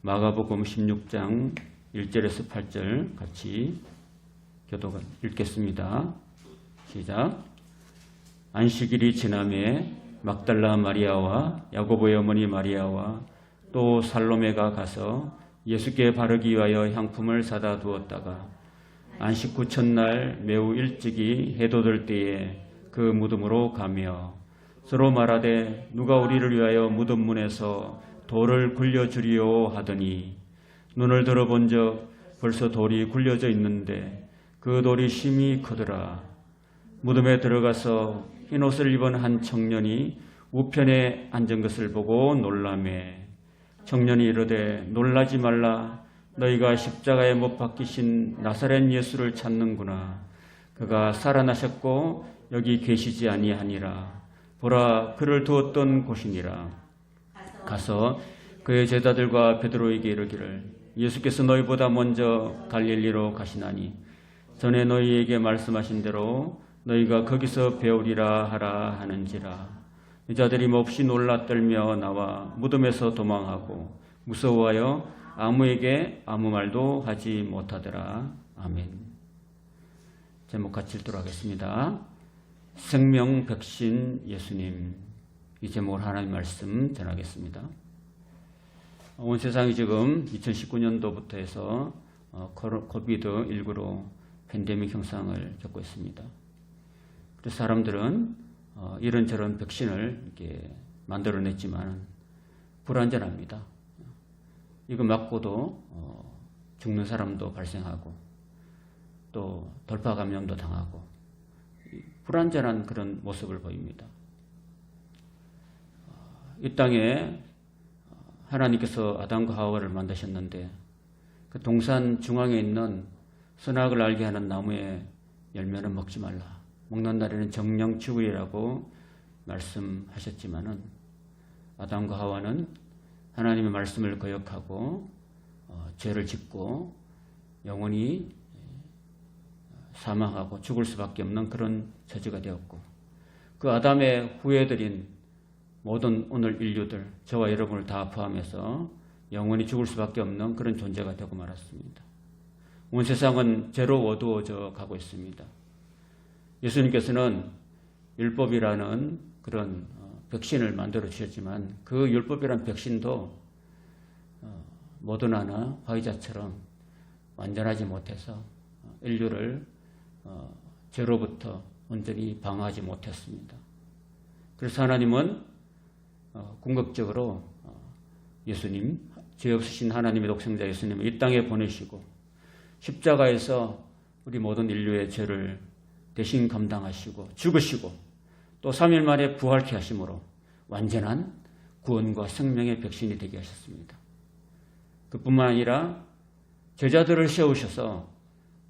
마가복음 16장 1절에서 8절 같이 교독 읽겠습니다. 시작. 안식일이 지남에 막달라 마리아와 야고보의 어머니 마리아와 또 살로메가 가서 예수께 바르기 위하여 향품을 사다 두었다가 안식 후 첫날 매우 일찍이 해돋을 때에 그 무덤으로 가며 서로 말하되 누가 우리를 위하여 무덤 문에서 돌을 굴려주리오 하더니 눈을 들어본즉 벌써 돌이 굴려져 있는데 그 돌이 심히 크더라. 무덤에 들어가서 흰옷을 입은 한 청년이 우편에 앉은 것을 보고 놀라매 청년이 이르되 놀라지 말라. 너희가 십자가에 못 박히신 나사렛 예수를 찾는구나. 그가 살아나셨고 여기 계시지 아니하니라. 보라, 그를 두었던 곳이니라. 가서 그의 제자들과 베드로에게 이르기를 예수께서 너희보다 먼저 갈릴리로 가시나니 전에 너희에게 말씀하신 대로 너희가 거기서 배우리라 하라 하는지라. 여자들이 몹시 놀라 떨며 나와 무덤에서 도망하고 무서워하여 아무에게 아무 말도 하지 못하더라. 아멘. 제목 같이 읽도록 하겠습니다. 생명 백신 예수님. 이 제목으로 하나님 말씀 전하겠습니다. 온 세상이 지금 2019년도부터 해서 코비드19로 팬데믹 형상을 겪고 있습니다. 그래서 사람들은 이런저런 백신을 이렇게 만들어냈지만 불안전합니다. 이거 맞고도 죽는 사람도 발생하고 또 돌파 감염도 당하고 불안전한 그런 모습을 보입니다. 이 땅에 하나님께서 아담과 하와를 만드셨는데 그 동산 중앙에 있는 선악을 알게 하는 나무의 열매는 먹지 말라. 먹는 날에는 정령 죽으리라고 말씀하셨지만은 아담과 하와는 하나님의 말씀을 거역하고 죄를 짓고 영원히 사망하고 죽을 수밖에 없는 그런 처지가 되었고 그 아담의 후예들인 모든 오늘 인류들, 저와 여러분을 다 포함해서 영원히 죽을 수밖에 없는 그런 존재가 되고 말았습니다. 온 세상은 죄로 어두워져 가고 있습니다. 예수님께서는 율법이라는 그런 백신을 만들어 주셨지만 그 율법이라는 백신도 모더나나 화이자처럼 완전하지 못해서 인류를 죄로부터 온전히 방어하지 못했습니다. 그래서 하나님은 궁극적으로 예수님, 죄 없으신 하나님의 독생자 예수님을 이 땅에 보내시고 십자가에서 우리 모든 인류의 죄를 대신 감당하시고 죽으시고 또 3일 만에 부활케 하심으로 완전한 구원과 생명의 백신이 되게 하셨습니다. 그뿐만 아니라 제자들을 세우셔서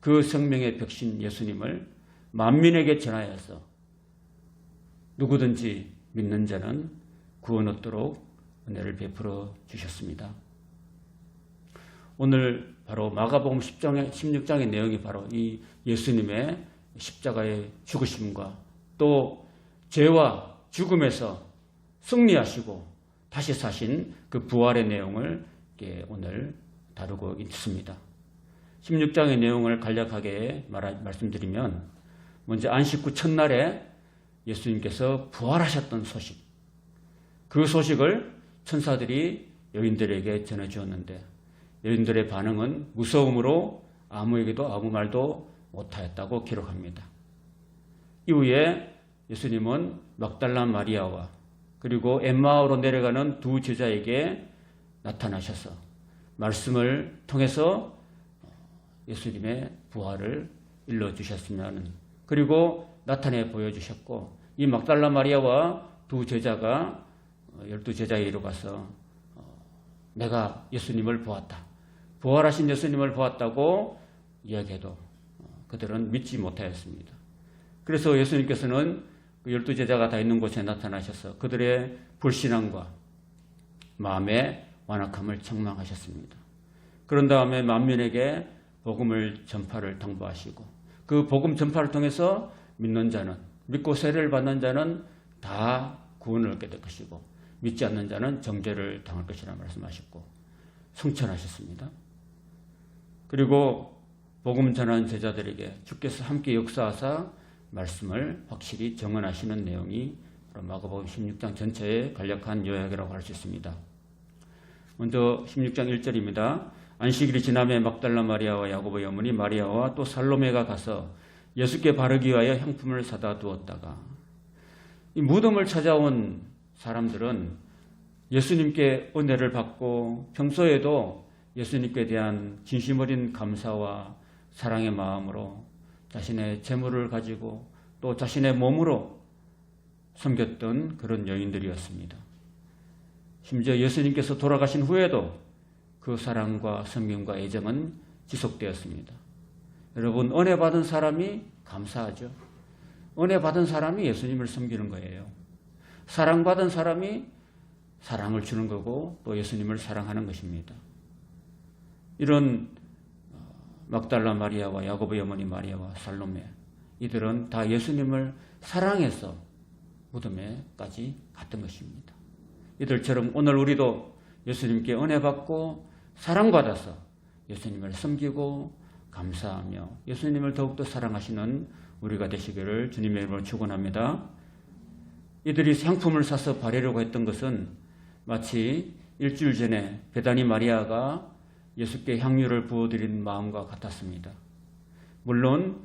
그 생명의 백신 예수님을 만민에게 전하여서 누구든지 믿는 자는 구원 얻도록 은혜를 베풀어 주셨습니다. 오늘 바로 마가복음 16장의 내용이 바로 이 예수님의 십자가의 죽으심과 또 죄와 죽음에서 승리하시고 다시 사신 그 부활의 내용을 오늘 다루고 있습니다. 16장의 내용을 간략하게 말씀드리면 먼저 안식 후 첫날에 예수님께서 부활하셨던 소식, 그 소식을 천사들이 여인들에게 전해주었는데 여인들의 반응은 무서움으로 아무에게도 아무 말도 못하였다고 기록합니다. 이후에 예수님은 막달라 마리아와 그리고 엠마오로 내려가는 두 제자에게 나타나셔서 말씀을 통해서 예수님의 부활을 일러주셨으면 그리고 나타내 보여주셨고 이 막달라 마리아와 두 제자가 12제자에 이르가서 내가 예수님을 보았다. 부활하신 예수님을 보았다고 이야기해도 그들은 믿지 못하였습니다. 그래서 예수님께서는 그 12제자가 다 있는 곳에 나타나셔서 그들의 불신앙과 마음의 완악함을 책망하셨습니다. 그런 다음에 만민에게 복음을 전파를 당부하시고 그 복음 전파를 통해서 믿는 자는 믿고 세례를 받는 자는 다 구원을 얻게 될 것이고 믿지 않는 자는 정죄를 당할 것이라 말씀하셨고 성천하셨습니다. 그리고 복음 전하는 제자들에게 주께서 함께 역사하사 말씀을 확실히 정언하시는 내용이 마가복음 16장 전체의 간략한 요약이라고 할 수 있습니다. 먼저 16장 1절입니다. 안식일이 지남에 막달라 마리아와 야고보의 어머니 마리아와 또 살로메가 가서 예수께 바르기 위하여 향품을 사다 두었다가, 이 무덤을 찾아온 사람들은 예수님께 은혜를 받고 평소에도 예수님께 대한 진심 어린 감사와 사랑의 마음으로 자신의 재물을 가지고 또 자신의 몸으로 섬겼던 그런 여인들이었습니다. 심지어 예수님께서 돌아가신 후에도 그 사랑과 섬김과 애정은 지속되었습니다. 여러분, 은혜 받은 사람이 감사하죠. 은혜 받은 사람이 예수님을 섬기는 거예요. 사랑받은 사람이 사랑을 주는 거고 또 예수님을 사랑하는 것입니다. 이런 막달라 마리아와 야고보의 어머니 마리아와 살로메, 이들은 다 예수님을 사랑해서 무덤에까지 갔던 것입니다. 이들처럼 오늘 우리도 예수님께 은혜 받고 사랑받아서 예수님을 섬기고 감사하며 예수님을 더욱더 사랑하시는 우리가 되시기를 주님의 이름으로 축원합니다. 이들이 향품을 사서 바르려고 했던 것은 마치 일주일 전에 베다니 마리아가 예수께 향유를 부어드린 마음과 같았습니다. 물론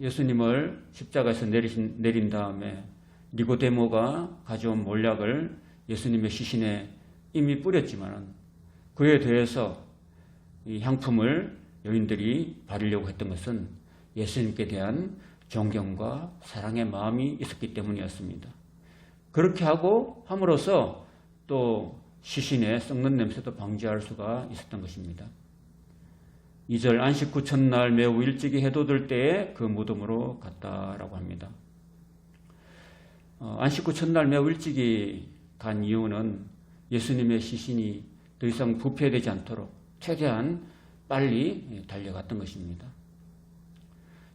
예수님을 십자가에서 내린 다음에 니고데모가 가져온 몰약을 예수님의 시신에 이미 뿌렸지만 그에 대해서 이 향품을 여인들이 바르려고 했던 것은 예수님께 대한 존경과 사랑의 마음이 있었기 때문이었습니다. 그렇게 하고 함으로써 또 시신의 썩는 냄새도 방지할 수가 있었던 것입니다. 2절 안식 후 첫날 매우 일찍이 해돋을 때에 그 무덤으로 갔다라고 합니다. 안식 후 첫날 매우 일찍이 간 이유는 예수님의 시신이 더 이상 부패되지 않도록 최대한 빨리 달려갔던 것입니다.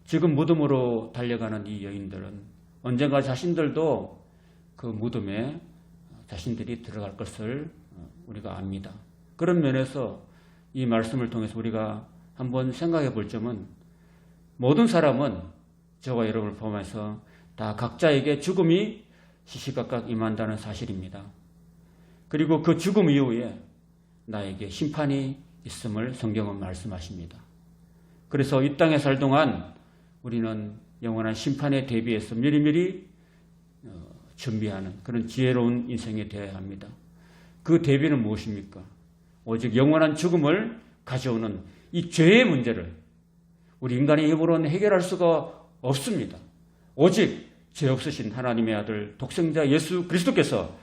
지금 무덤으로 달려가는 이 여인들은 언젠가 자신들도 그 무덤에 자신들이 들어갈 것을 우리가 압니다. 그런 면에서 이 말씀을 통해서 우리가 한번 생각해 볼 점은 모든 사람은 저와 여러분을 포함해서 다 각자에게 죽음이 시시각각 임한다는 사실입니다. 그리고 그 죽음 이후에 나에게 심판이 있음을 성경은 말씀하십니다. 그래서 이 땅에 살 동안 우리는 영원한 심판에 대비해서 미리미리 준비하는 그런 지혜로운 인생이 되어야 합니다. 그 대비는 무엇입니까? 오직 영원한 죽음을 가져오는 이 죄의 문제를 우리 인간의 힘으로는 해결할 수가 없습니다. 오직 죄 없으신 하나님의 아들 독생자 예수 그리스도께서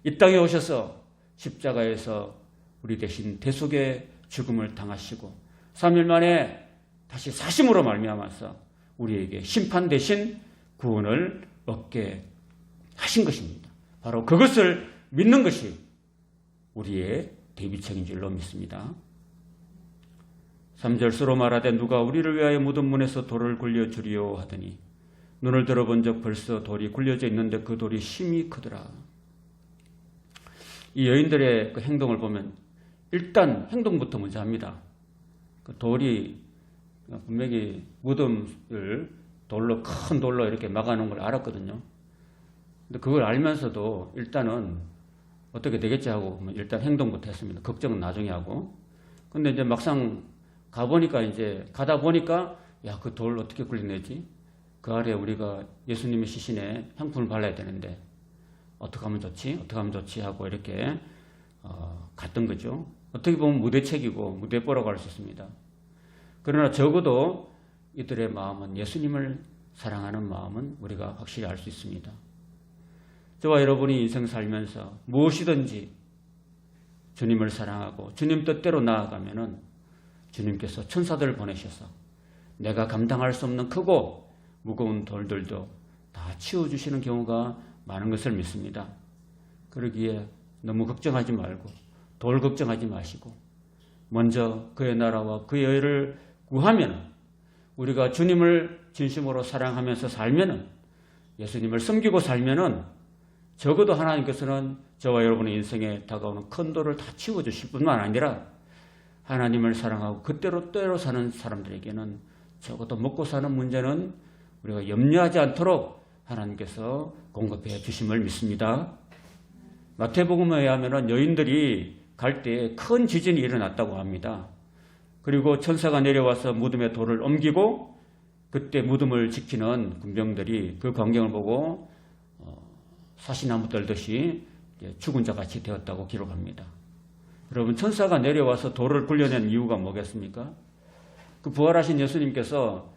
이 땅에 오셔서 십자가에서 우리 대신 대속의 죽음을 당하시고 3일 만에 다시 사심으로 말미암아서 우리에게 심판 대신 구원을 얻게 하신 것입니다. 바로 그것을 믿는 것이 우리의 대비책인 줄로 믿습니다. 3절 서로 말하되 누가 우리를 위하여 무덤 문에서 돌을 굴려주리요 하더니 눈을 들어본 적 벌써 돌이 굴려져 있는데 그 돌이 심히 크더라. 이 여인들의 그 행동을 보면 일단 행동부터 먼저 합니다. 그 돌이 분명히 무덤을 큰 돌로 이렇게 막아놓은 걸 알았거든요. 근데 그걸 알면서도 일단은 어떻게 되겠지 하고 일단 행동부터 했습니다. 걱정은 나중에 하고. 근데 이제 막상 가다 보니까 야, 그 돌 어떻게 굴려내지? 그 아래 우리가 예수님의 시신에 향품을 발라야 되는데 어떻게 하면 좋지 하고 이렇게 갔던 거죠. 어떻게 보면 무대책이고 무대뽀라고 할 수 있습니다. 그러나 적어도 이들의 마음은 예수님을 사랑하는 마음은 우리가 확실히 알 수 있습니다. 저와 여러분이 인생 살면서 무엇이든지 주님을 사랑하고 주님 뜻대로 나아가면은 주님께서 천사들을 보내셔서 내가 감당할 수 없는 크고 무거운 돌들도 다 치워주시는 경우가 많은 것을 믿습니다. 그러기에 너무 걱정하지 말고 돌 걱정하지 마시고 먼저 그의 나라와 그의 의를 구하면 우리가 주님을 진심으로 사랑하면서 살면은 예수님을 섬기고 살면은 적어도 하나님께서는 저와 여러분의 인생에 다가오는 큰 돌을 다 치워주실 뿐만 아니라 하나님을 사랑하고 그때로 사는 사람들에게는 적어도 먹고 사는 문제는 우리가 염려하지 않도록 하나님께서 공급해 주심을 믿습니다. 마태복음에 의하면 여인들이 갈 때 큰 지진이 일어났다고 합니다. 그리고 천사가 내려와서 무덤에 돌을 옮기고 그때 무덤을 지키는 군병들이 그 광경을 보고 사시나무 떨듯이 죽은 자 같이 되었다고 기록합니다. 여러분, 천사가 내려와서 돌을 굴려낸 이유가 뭐겠습니까? 그 부활하신 예수님께서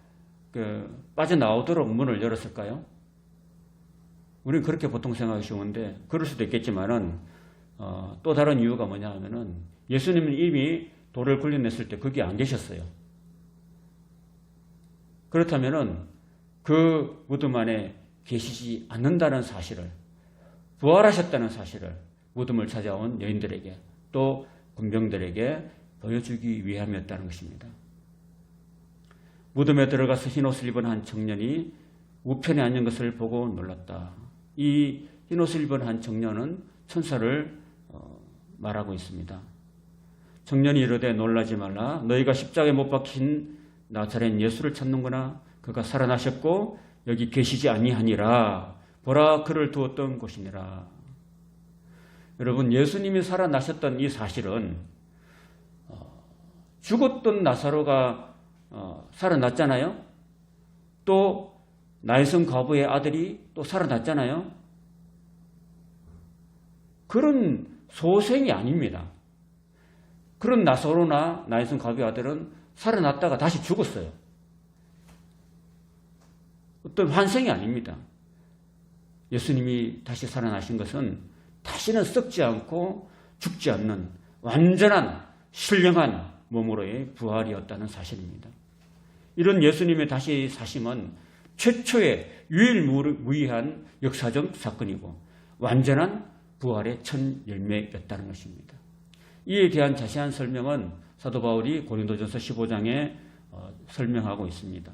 빠져나오도록 문을 열었을까요? 우리는 그렇게 보통 생각하기 쉬운데 그럴 수도 있겠지만은 또 다른 이유가 뭐냐 하면은 예수님은 이미 돌을 굴려냈을 때 거기 안 계셨어요. 그렇다면은 그 무덤 안에 계시지 않는다는 사실을, 부활하셨다는 사실을 무덤을 찾아온 여인들에게 또 군병들에게 보여주기 위함이었다는 것입니다. 무덤에 들어가서 흰옷을 입은 한 청년이 우편에 앉은 것을 보고 놀랐다. 이 흰옷을 입은 한 청년은 천사를 말하고 있습니다. 청년이 이르되 놀라지 말라. 너희가 십자가에 못 박힌 나사렛 예수를 찾는구나. 그가 살아나셨고 여기 계시지 아니하니라. 보라, 그를 두었던 곳이니라. 여러분, 예수님이 살아나셨던 이 사실은 죽었던 나사로가 살아났잖아요. 또 나인성 과부의 아들이 또 살아났잖아요. 그런 소생이 아닙니다. 그런 나사로나 나인성 과부의 아들은 살아났다가 다시 죽었어요. 어떤 환생이 아닙니다. 예수님이 다시 살아나신 것은 다시는 썩지 않고 죽지 않는 완전한 신령한 몸으로의 부활이었다는 사실입니다. 이런 예수님의 다시 사심은 최초의 유일무이한 역사적 사건이고 완전한 부활의 첫 열매였다는 것입니다. 이에 대한 자세한 설명은 사도 바울이 고린도전서 15장에 설명하고 있습니다.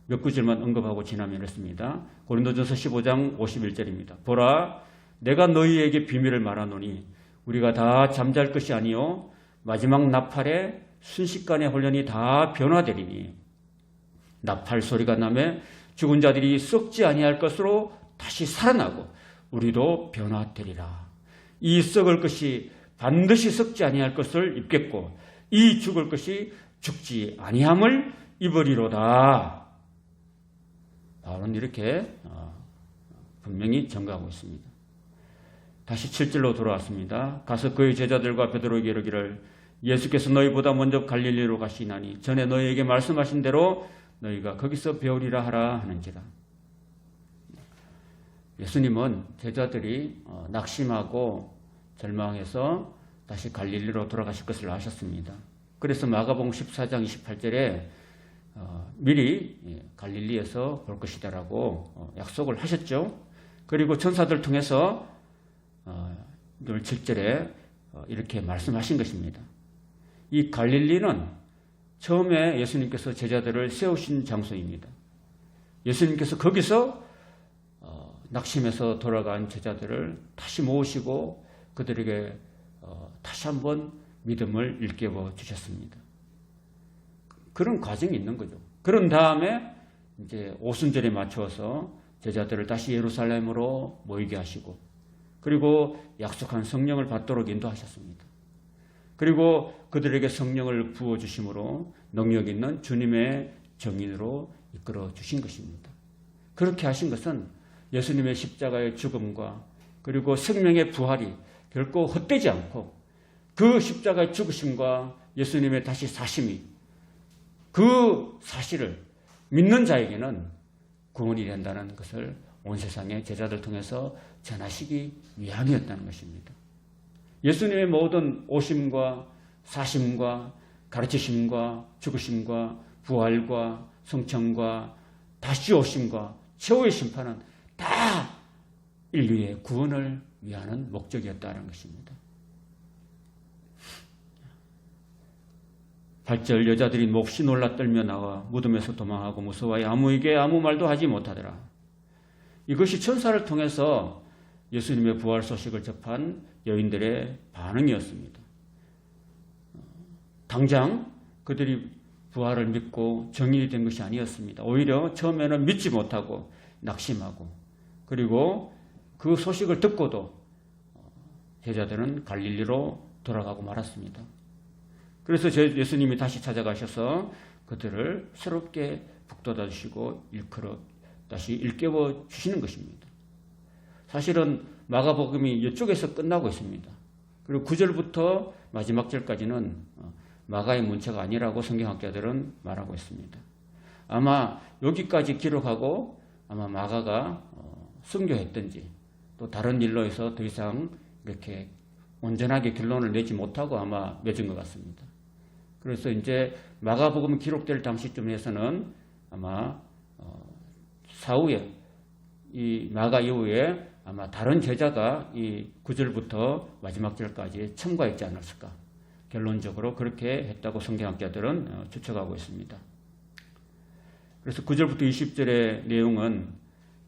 몇 구절만 언급하고 지나면 이렇습니다. 고린도전서 15장 51절입니다. 보라, 내가 너희에게 비밀을 말하노니 우리가 다 잠잘 것이 아니요 마지막 나팔에 순식간에 혼련이 다 변화되리니 나팔 소리가 나매 죽은 자들이 썩지 아니할 것으로 다시 살아나고 우리도 변화되리라. 이 썩을 것이 반드시 썩지 아니할 것을 입겠고 이 죽을 것이 죽지 아니함을 입으리로다. 바울은 이렇게 분명히 증거하고 있습니다. 다시 7절로 돌아왔습니다. 가서 그의 제자들과 베드로에게 이르기를 예수께서 너희보다 먼저 갈릴리로 가시나니 전에 너희에게 말씀하신 대로 너희가 거기서 배우리라 하라 하는지라. 예수님은 제자들이 낙심하고 절망해서 다시 갈릴리로 돌아가실 것을 아셨습니다. 그래서 마가복음 14장 28절에 미리 갈릴리에서 볼 것이다라고 약속을 하셨죠. 그리고 천사들 통해서 7절에 이렇게 말씀하신 것입니다. 이 갈릴리는 처음에 예수님께서 제자들을 세우신 장소입니다. 예수님께서 거기서 낙심해서 돌아간 제자들을 다시 모으시고 그들에게 다시 한번 믿음을 일깨워 주셨습니다. 그런 과정이 있는 거죠. 그런 다음에 이제 오순절에 맞추어서 제자들을 다시 예루살렘으로 모이게 하시고 그리고 약속한 성령을 받도록 인도하셨습니다. 그리고 그들에게 성령을 부어주심으로 능력 있는 주님의 정인으로 이끌어 주신 것입니다. 그렇게 하신 것은 예수님의 십자가의 죽음과 그리고 생명의 부활이 결코 헛되지 않고 그 십자가의 죽으심과 예수님의 다시 사심이 그 사실을 믿는 자에게는 구원이 된다는 것을 온 세상의 제자들 통해서 전하시기 위함이었다는 것입니다. 예수님의 모든 오심과 사심과 가르치심과 죽으심과 부활과 성천과 다시 오심과 최후의 심판은 다 인류의 구원을 위하는 목적이었다는 것입니다. 8절 여자들이 몹시 놀라 떨며 나와 무덤에서 도망하고 무서워하여 아무에게 아무 말도 하지 못하더라. 이것이 천사를 통해서 예수님의 부활 소식을 접한 여인들의 반응이었습니다. 당장 그들이 부활을 믿고 정인이 된 것이 아니었습니다. 오히려 처음에는 믿지 못하고 낙심하고, 그리고 그 소식을 듣고도 제자들은 갈릴리로 돌아가고 말았습니다. 그래서 예수님이 다시 찾아가셔서 그들을 새롭게 북돋아 주시고 일컬어 다시 일깨워 주시는 것입니다. 사실은 마가복음이 이쪽에서 끝나고 있습니다. 그리고 9절부터 마지막 절까지는 마가의 문체가 아니라고 성경학자들은 말하고 있습니다. 아마 여기까지 기록하고 아마 마가가 순교했든지 또 다른 일로 해서 더 이상 이렇게 온전하게 결론을 내지 못하고 아마 맺은 것 같습니다. 그래서 이제 마가복음 기록될 당시쯤에서는 아마 사후에 이 마가 이후에 아마 다른 제자가 이 9절부터 마지막 절까지 첨가했지 않았을까. 결론적으로 그렇게 했다고 성경학자들은 추측하고 있습니다. 그래서 9절부터 20절의 내용은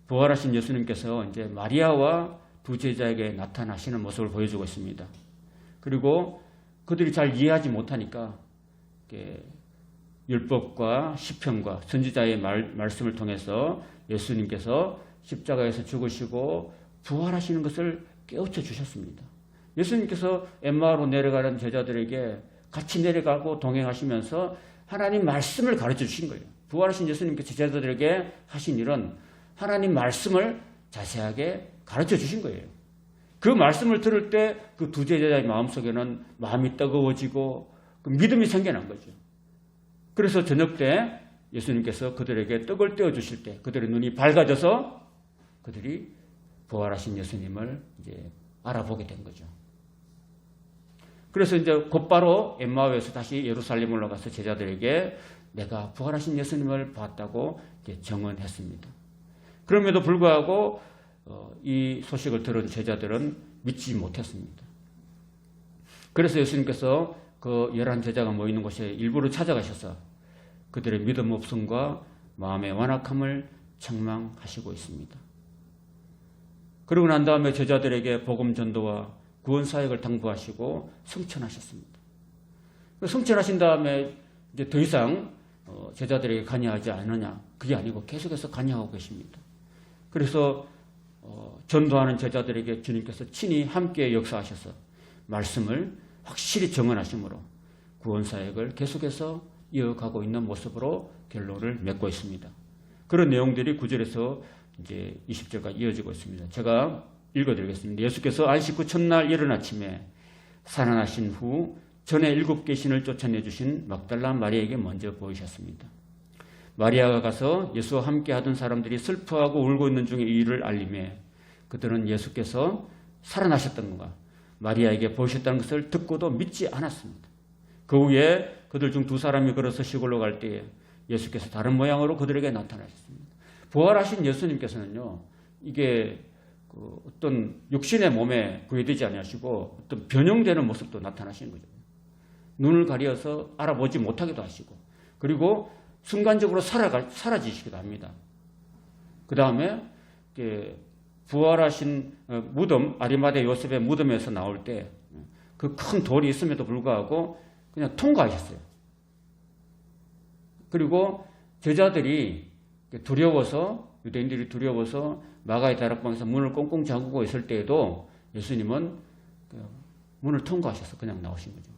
부활하신 예수님께서 이제 마리아와 두 제자에게 나타나시는 모습을 보여주고 있습니다. 그리고 그들이 잘 이해하지 못하니까 율법과 시편과 선지자의 말씀을 통해서 예수님께서 십자가에서 죽으시고 부활하시는 것을 깨우쳐 주셨습니다. 예수님께서 엠마오로 내려가는 제자들에게 같이 내려가고 동행하시면서 하나님 말씀을 가르쳐 주신 거예요. 부활하신 예수님께서 제자들에게 하신 일은 하나님 말씀을 자세하게 가르쳐 주신 거예요. 그 말씀을 들을 때 그 두 제자의 마음속에는 마음이 뜨거워지고 그 믿음이 생겨난 거죠. 그래서 저녁 때 예수님께서 그들에게 떡을 떼어 주실 때 그들의 눈이 밝아져서 그들이 부활하신 예수님을 이제 알아보게 된 거죠. 그래서 이제 곧바로 엠마오에서 다시 예루살렘 올라가서 제자들에게 내가 부활하신 예수님을 봤다고 이제 정언했습니다. 그럼에도 불구하고 이 소식을 들은 제자들은 믿지 못했습니다. 그래서 예수님께서 그 11제자가 모이는 곳에 일부러 찾아가셔서 그들의 믿음 없음과 마음의 완악함을 책망하시고 있습니다. 그러고 난 다음에 제자들에게 복음 전도와 구원 사역을 당부하시고 성천하셨습니다. 성천하신 다음에 이제 더 이상 제자들에게 관여하지 않느냐, 그게 아니고 계속해서 관여하고 계십니다. 그래서 전도하는 제자들에게 주님께서 친히 함께 역사하셔서 말씀을 확실히 정언하심으로 구원 사역을 계속해서 이어가고 있는 모습으로 결론을 맺고 있습니다. 그런 내용들이 9절에서 이제 20절까지 이어지고 있습니다. 제가 읽어드리겠습니다. 예수께서 안식 후 첫날 이른 아침에 살아나신 후 전에 7 신을 쫓아내주신 막달라 마리아에게 먼저 보이셨습니다. 마리아가 가서 예수와 함께 하던 사람들이 슬퍼하고 울고 있는 중에 이 일을 알림해 그들은 예수께서 살아나셨던 건가 마리아에게 보이셨다는 것을 듣고도 믿지 않았습니다. 그 후에 그들 중 2사람이 걸어서 시골로 갈 때에 예수께서 다른 모양으로 그들에게 나타나셨습니다. 부활하신 예수님께서는요, 이게 어떤 육신의 몸에 구애되지 아니하시고 어떤 변형되는 모습도 나타나시는 거죠. 눈을 가려서 알아보지 못하기도 하시고, 그리고 순간적으로 사라지시기도 합니다. 그 다음에 부활하신 무덤, 아리마대 요셉의 무덤에서 나올 때 그 큰 돌이 있음에도 불구하고 그냥 통과하셨어요. 그리고 제자들이 두려워서, 유대인들이 두려워서 마가의 다락방에서 문을 꽁꽁 잠그고 있을 때에도 예수님은 문을 통과하셔서 그냥 나오신 거죠.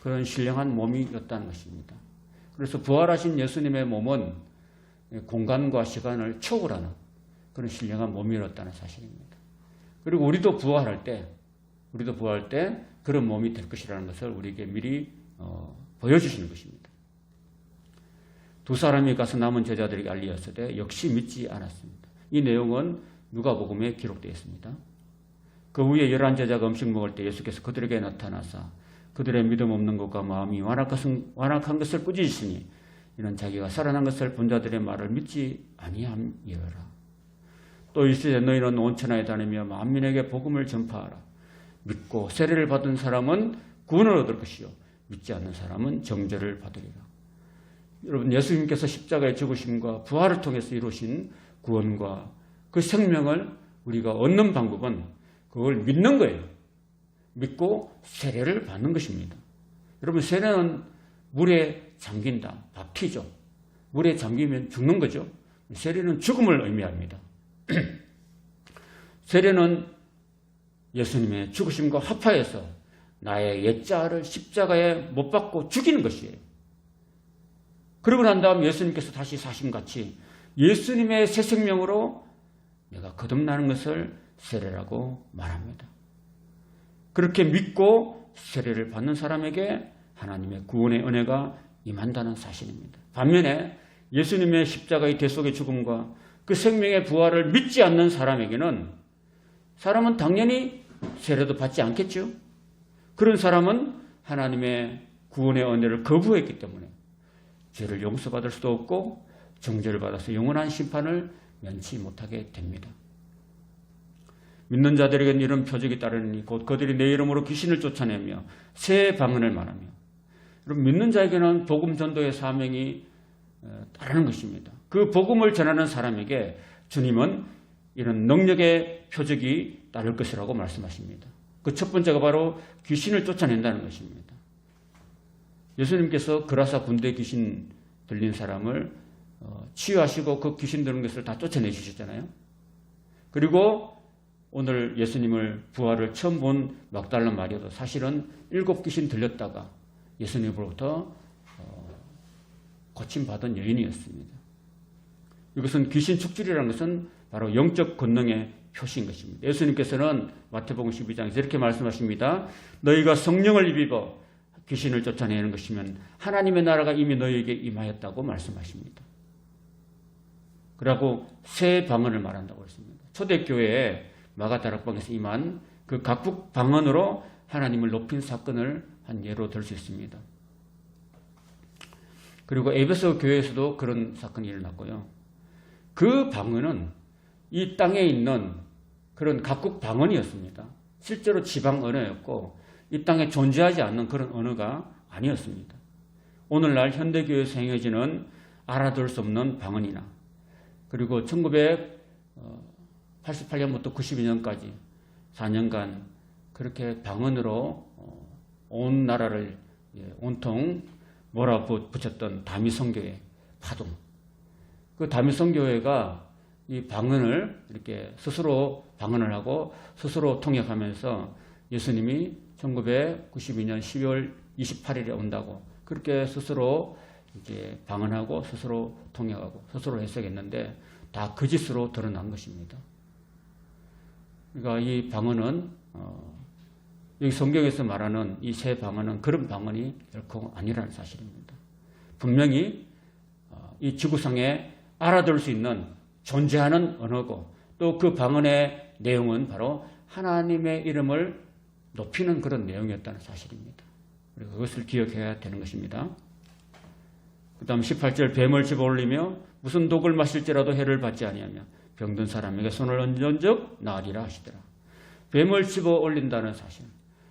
그런 신령한 몸이었다는 것입니다. 그래서 부활하신 예수님의 몸은 공간과 시간을 초월하는 그런 신령한 몸이었다는 사실입니다. 그리고 우리도 부활할 때 그런 몸이 될 것이라는 것을 우리에게 미리 보여주시는 것입니다. 2사람이 가서 남은 제자들에게 알리었을 역시 믿지 않았습니다. 이 내용은 누가복음에 기록되어 있습니다. 그 후에 11제자가 음식 먹을 때 예수께서 그들에게 나타나사 그들의 믿음 없는 것과 마음이 완악한 것을 꾸짖으시니 이는 자기가 살아난 것을 본 자들의 말을 믿지 아니함이어라. 또 이르시되 너희는 온 천하에 다니며 만민에게 복음을 전파하라. 믿고 세례를 받은 사람은 구원을 얻을 것이요 믿지 않는 사람은 정죄를 받으리라. 여러분, 예수님께서 십자가의 죽으심과 부활을 통해서 이루신 구원과 그 생명을 우리가 얻는 방법은 그걸 믿는 거예요. 믿고 세례를 받는 것입니다. 여러분, 세례는 물에 잠긴다. 밥티죠. 물에 잠기면 죽는 거죠. 세례는 죽음을 의미합니다. 세례는 예수님의 죽으심과 합하여서 나의 옛자를 십자가에 못 박고 죽이는 것이에요. 그러고 난 다음 예수님께서 다시 사심같이 예수님의 새 생명으로 내가 거듭나는 것을 세례라고 말합니다. 그렇게 믿고 세례를 받는 사람에게 하나님의 구원의 은혜가 임한다는 사실입니다. 반면에 예수님의 십자가의 대속의 죽음과 그 생명의 부활을 믿지 않는 사람에게는 사람은 당연히 세례도 받지 않겠죠. 그런 사람은 하나님의 구원의 은혜를 거부했기 때문에 죄를 용서받을 수도 없고 정죄를 받아서 영원한 심판을 면치 못하게 됩니다. 믿는 자들에게는 이런 표적이 따르니 곧 그들이 내 이름으로 귀신을 쫓아내며 새 방언을 말하며, 여러분, 믿는 자에게는 복음 전도의 사명이 따르는 것입니다. 그 복음을 전하는 사람에게 주님은 이런 능력의 표적이 따를 것이라고 말씀하십니다. 그 첫 번째가 바로 귀신을 쫓아낸다는 것입니다. 예수님께서 그라사 군대 귀신 들린 사람을 치유하시고 그 귀신 들은 것을 다 쫓아내주셨잖아요. 그리고 오늘 예수님을 부활을 처음 본 막달라 마리아도 사실은 7 귀신 들렸다가 예수님으로부터 고침받은 여인이었습니다. 이것은 귀신 축출이라는 것은 바로 영적 권능의 표시인 것입니다. 예수님께서는 마태복음 12장에서 이렇게 말씀하십니다. 너희가 성령을 입어 귀신을 쫓아내는 것이면 하나님의 나라가 이미 너희에게 임하였다고 말씀하십니다. 그리고 새 방언을 말한다고 했습니다. 초대교회에 마가다락방에서 임한 그 각국 방언으로 하나님을 높인 사건을 한 예로 들 수 있습니다. 그리고 에베소 교회에서도 그런 사건이 일어났고요. 그 방언은 이 땅에 있는 그런 각국 방언이었습니다. 실제로 지방 언어였고 이 땅에 존재하지 않는 그런 언어가 아니었습니다. 오늘날 현대교회에서 행해지는 알아둘 수 없는 방언이나, 그리고 1988년부터 92년까지 4년간 그렇게 방언으로 온 나라를 온통 몰아붙였던 다미성교회 파동, 그 다미성교회가 이 방언을 이렇게 스스로 방언을 하고 스스로 통역하면서 예수님이 1992년 12월 28일에 온다고 그렇게 스스로 이제 방언하고 스스로 통역하고 스스로 해석했는데 다 거짓으로 드러난 것입니다. 그러니까 이 방언은 여기 성경에서 말하는 이 새 방언은 그런 방언이 결코 아니라는 사실입니다. 분명히 이 지구상에 알아들 수 있는 존재하는 언어고, 또 그 방언의 내용은 바로 하나님의 이름을 높이는 그런 내용이었다는 사실입니다. 그리고 그것을 기억해야 되는 것입니다. 그 다음 18절, 뱀을 집어올리며 무슨 독을 마실지라도 해를 받지 아니하며 병든 사람에게 손을 얹은 적 나으리라 하시더라. 뱀을 집어올린다는 사실,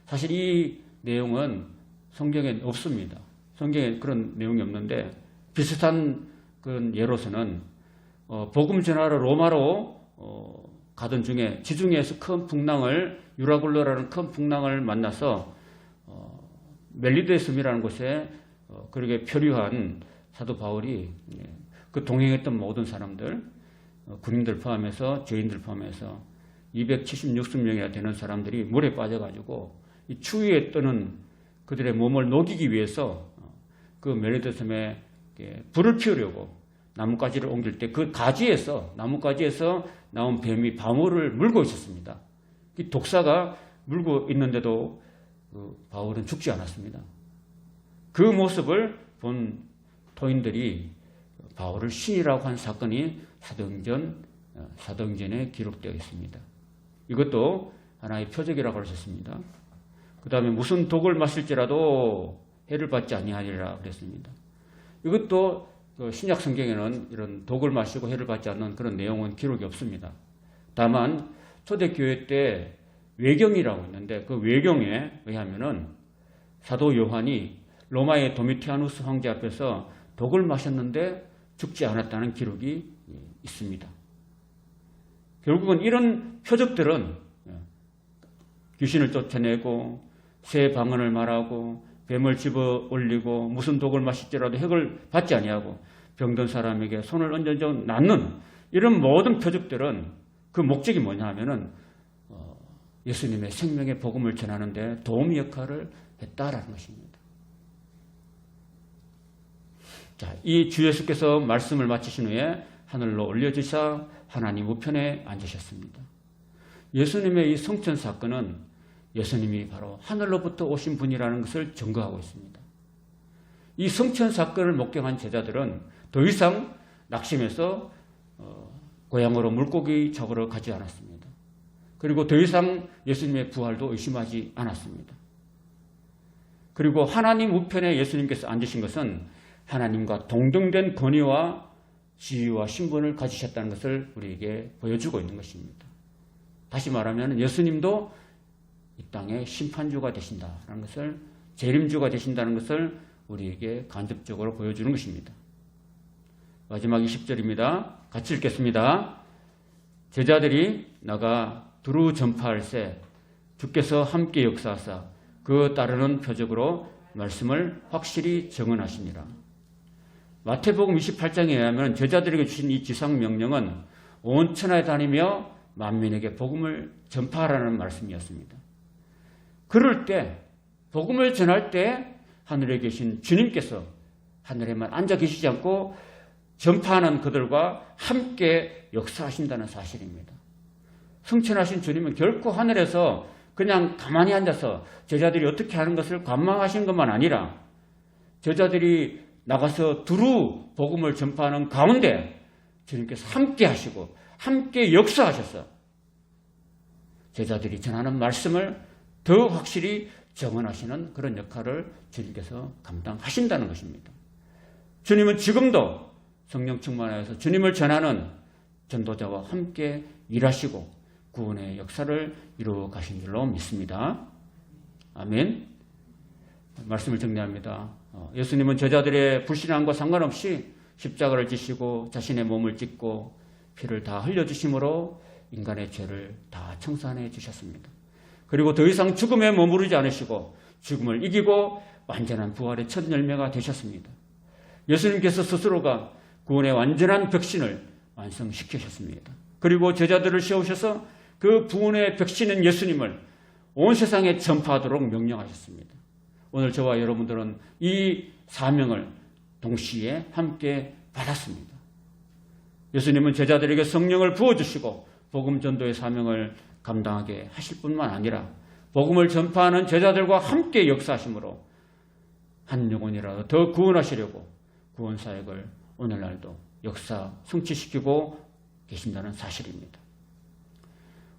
사실 이 내용은 성경에 없습니다. 성경에 그런 내용이 없는데 비슷한 그런 예로서는 복음 전하러 로마로 가던 중에 지중해에서 큰 풍랑을, 유라굴로라는 큰 풍랑을 만나서 멜리드의 섬이라는 곳에 그렇게 표류한 사도 바울이 그 동행했던 모든 사람들, 군인들 포함해서 죄인들 포함해서 276명이나 되는 사람들이 물에 빠져가지고 이 추위에 떠는 그들의 몸을 녹이기 위해서 그 멜리드 섬에 불을 피우려고 나뭇가지를 옮길 때 그 가지에서, 나뭇가지에서 나온 뱀이 바울을 물고 있었습니다. 이 독사가 물고 있는데도 바울은 죽지 않았습니다. 그 모습을 본 토인들이 바울을 신이라고 한 사건이 사도행전에 기록되어 있습니다. 이것도 하나의 표적이라고 할 수 있습니다. 그 다음에 무슨 독을 마실지라도 해를 받지 아니하리라 그랬습니다. 이것도 신약 성경에는 이런 독을 마시고 해를 받지 않는 그런 내용은 기록이 없습니다. 다만 초대교회 때 외경이라고 있는데 그 외경에 의하면은 사도 요한이 로마의 도미티아누스 황제 앞에서 독을 마셨는데 죽지 않았다는 기록이 있습니다. 결국은 이런 표적들은 귀신을 쫓아내고 새 방언을 말하고 뱀을 집어 올리고 무슨 독을 마실지라도 핵을 받지 아니하고 병든 사람에게 손을 얹어 낫는 이런 모든 표적들은 그 목적이 뭐냐 하면은 예수님의 생명의 복음을 전하는데 도움 역할을 했다라는 것입니다. 자, 이 주 예수께서 말씀을 마치신 후에 하늘로 올려주사 하나님 우편에 앉으셨습니다. 예수님의 이 성천 사건은 예수님이 바로 하늘로부터 오신 분이라는 것을 증거하고 있습니다. 이 성천 사건을 목격한 제자들은 더 이상 낙심해서 고향으로 물고기 잡으러 가지 않았습니다. 그리고 더 이상 예수님의 부활도 의심하지 않았습니다. 그리고 하나님 우편에 예수님께서 앉으신 것은 하나님과 동등된 권위와 지위와 신분을 가지셨다는 것을 우리에게 보여주고 있는 것입니다. 다시 말하면 예수님도 이 땅의 심판주가 되신다는 것을, 재림주가 되신다는 것을 우리에게 간접적으로 보여주는 것입니다. 마지막 20절입니다. 같이 읽겠습니다. 제자들이 나가 두루 전파할세 주께서 함께 역사하사 그 따르는 표적으로 말씀을 확실히 증언하시니라. 마태복음 28장에 의하면 제자들에게 주신 이 지상명령은 온 천하에 다니며 만민에게 복음을 전파하라는 말씀이었습니다. 그럴 때, 복음을 전할 때 하늘에 계신 주님께서 하늘에만 앉아 계시지 않고 전파하는 그들과 함께 역사하신다는 사실입니다. 승천하신 주님은 결코 하늘에서 그냥 가만히 앉아서 제자들이 어떻게 하는 것을 관망하신 것만 아니라 제자들이 나가서 두루 복음을 전파하는 가운데 주님께서 함께 하시고 함께 역사하셔서 제자들이 전하는 말씀을 더 확실히 증언하시는 그런 역할을 주님께서 감당하신다는 것입니다. 주님은 지금도 성령 충만하여서 주님을 전하는 전도자와 함께 일하시고 구원의 역사를 이루어 가신 줄로 믿습니다. 아멘. 말씀을 정리합니다. 예수님은 제자들의 불신앙과 상관없이 십자가를 지시고 자신의 몸을 찢고 피를 다 흘려주심으로 인간의 죄를 다 청산해 주셨습니다. 그리고 더 이상 죽음에 머무르지 않으시고 죽음을 이기고 완전한 부활의 첫 열매가 되셨습니다. 예수님께서 스스로가 구원의 완전한 백신을 완성시키셨습니다. 그리고 제자들을 세우셔서 그 구원의 백신인 예수님을 온 세상에 전파하도록 명령하셨습니다. 오늘 저와 여러분들은 이 사명을 동시에 함께 받았습니다. 예수님은 제자들에게 성령을 부어주시고 복음 전도의 사명을 감당하게 하실 뿐만 아니라 복음을 전파하는 제자들과 함께 역사하심으로 한 영혼이라도 더 구원하시려고 구원 사역을 오늘날도 역사 성취시키고 계신다는 사실입니다.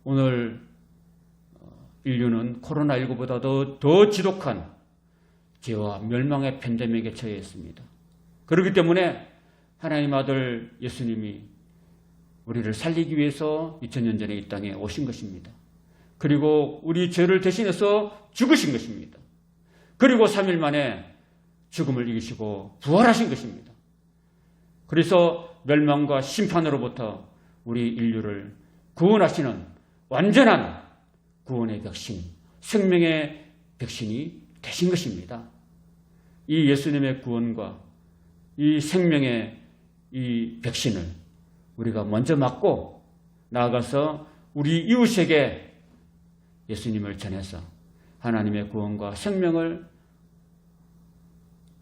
오늘 인류는 코로나19보다도 더 지독한 죄와 멸망의 팬데믹에 처해 있습니다. 그렇기 때문에 하나님 아들 예수님이 우리를 살리기 위해서 2000년 전에 이 땅에 오신 것입니다. 그리고 우리 죄를 대신해서 죽으신 것입니다. 그리고 3일 만에 죽음을 이기시고 부활하신 것입니다. 그래서 멸망과 심판으로부터 우리 인류를 구원하시는 완전한 구원의 백신, 생명의 백신이 되신 것입니다. 이 예수님의 구원과 이 생명의 이 백신을 우리가 먼저 맞고 나아가서 우리 이웃에게 예수님을 전해서 하나님의 구원과 생명을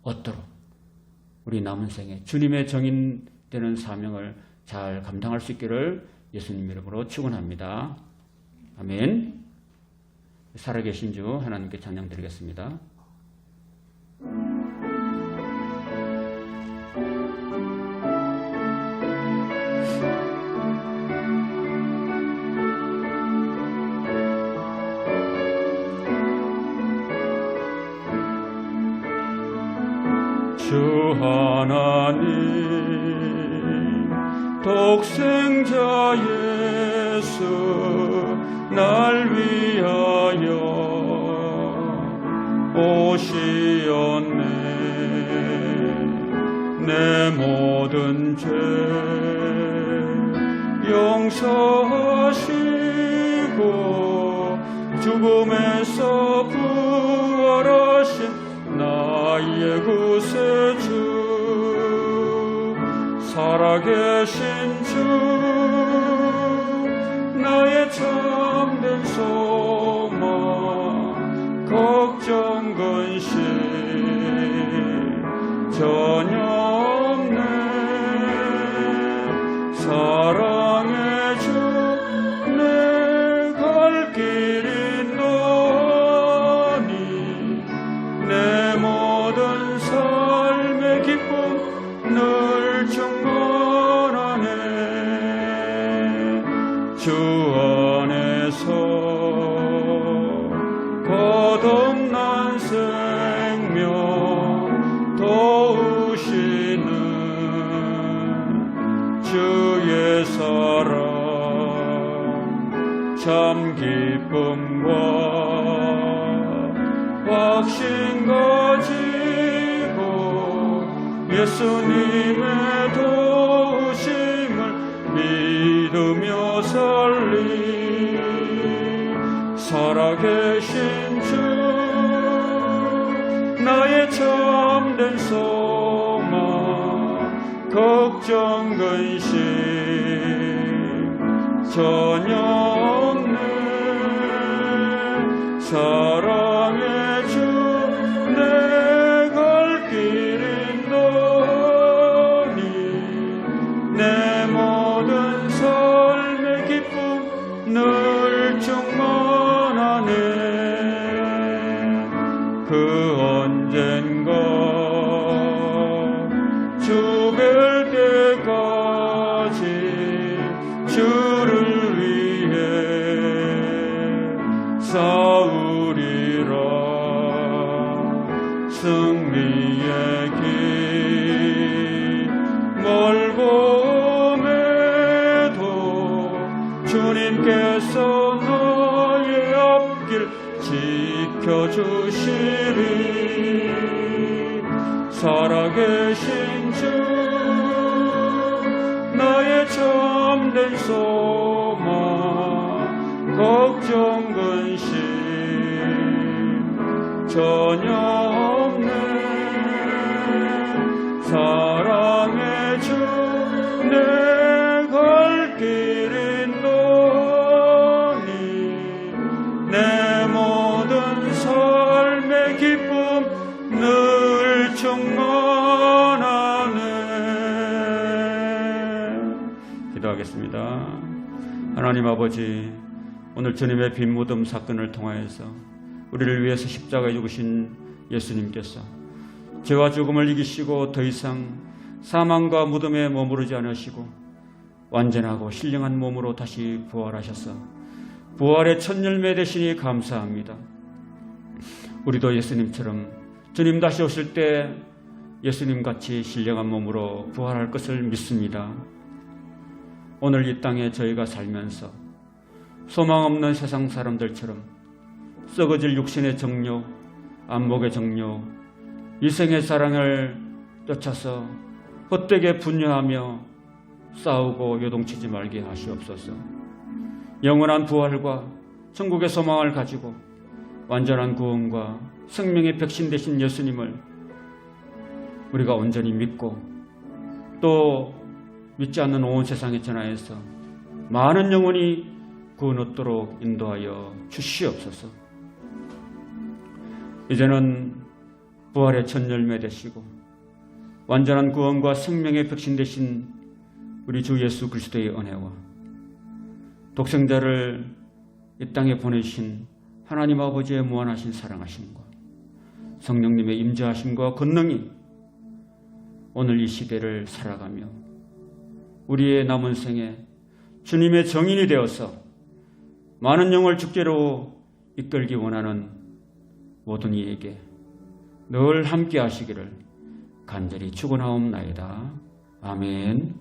얻도록 우리 남은 생에 주님의 정인되는 사명을 잘 감당할 수 있기를 예수님 이름으로 축원합니다. 아멘. 살아계신 주 하나님께 찬양 드리겠습니다. 주 하나님 독생자 예수 날 위하여 오시었네. 내 모든 죄 용서하시고 죽음에서 부활하신 나의 구세주 살아계신 주 나의 참된 소망 걱정 근심 전혀 없네 사랑의 주 내 갈 길이 너니 내 모든 삶의 기쁨 늘 충만하네 주 안에서 거듭난 생명 도우시는 주의 사랑 참 기쁨과 확신 가지고 예수님의 도우심을 믿으며 살리 살아계신 주 나의 참된 소망 걱정 근심 전혀 없네 사랑의 주 내 갈 길이 너니 내 모든 삶의 기쁨 늘 충만하네 그 언젠가 주 뵐 때까지 주를 위해 싸우리라 승리의 길 멀고 험해도 주님께서 너의 앞길 지켜주시리 살아계신 주 나의 참된 소망 걱정 근심 전혀 없네 사랑의 주 내 갈 길이 너니 내 모든 삶의 기쁨 늘 충만하네 기도하겠습니다. 하나님 아버지 오늘 주님의 빈 무덤 사건을 통하여서 우리를 위해서 십자가에 죽으신 예수님께서 죄와 죽음을 이기시고 더 이상 사망과 무덤에 머무르지 않으시고 완전하고 신령한 몸으로 다시 부활하셔서 부활의 첫 열매 되시니 감사합니다. 우리도 예수님처럼 주님 다시 오실 때 예수님같이 신령한 몸으로 부활할 것을 믿습니다. 오늘 이 땅에 저희가 살면서 소망 없는 세상 사람들처럼 썩어질 육신의 정욕, 안목의 정욕, 이생의 사랑을 쫓아서 헛되게 분야하며 싸우고 요동치지 말게 하시옵소서. 영원한 부활과 천국의 소망을 가지고 완전한 구원과 생명의 백신 되신 예수님을 우리가 온전히 믿고 또 믿지 않는 온 세상에 전하여서 많은 영혼이 구원 얻도록 인도하여 주시옵소서. 이제는 부활의 첫 열매 되시고 완전한 구원과 생명의 백신 되신 우리 주 예수 그리스도의 은혜와 독생자를 이 땅에 보내신 하나님 아버지의 무한하신 사랑하심과 성령님의 임재하심과 권능이 오늘 이 시대를 살아가며 우리의 남은 생에 주님의 정인이 되어서 많은 영을 주께로 이끌기 원하는 모든 이에게 늘 함께 하시기를 간절히 축원하옵나이다. 아멘.